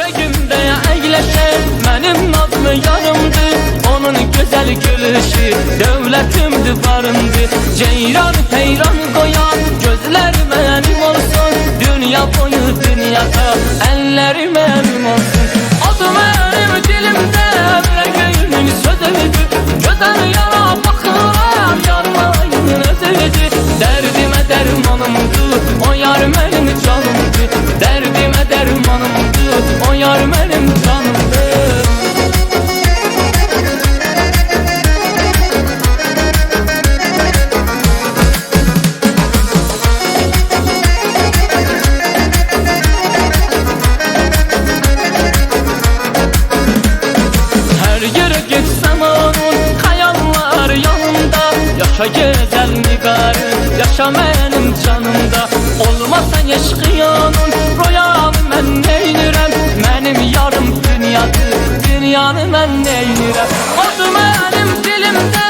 yüreğimde eyleşen benim nazlı yarımdı. Onun güzel gülüşü devletimdi varımdı. Ceyran heyran koyan gözler benim olsun. Dünya boyu dünyada ellerim benim olsun. Adı benim dilimde yüreğimin sözüydü. Güzel yara bakıram yarmayın özüydü. Derdime dermanımdı o yar benim canımdı. Derdime dermanımdı o yar benim canımdı. Her yere gitsem onun hayallar yanımda. Yaşa güzel nigarı, yaşa benim canımda. Olmasa eşkıyanın royanı ben neynirem. Benim yarım dünyadır, dünyanı ben neynirem. Adı benim dilimde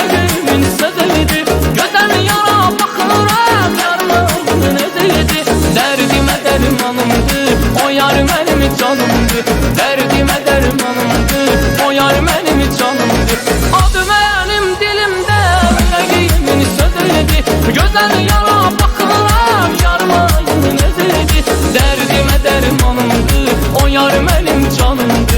yüreğimin sözüydü. Güzel yara bakıram yarmayın özüydü. Derdime dermanımdı o yar benim canımdı. Derdime dermanımdı o yar benim canımdı. Adı benim dilimde yüreğimin sözüydü. Güzel yara bakıram yarmayın özüydü. Derdime dermanımdı o yar benim canımdı.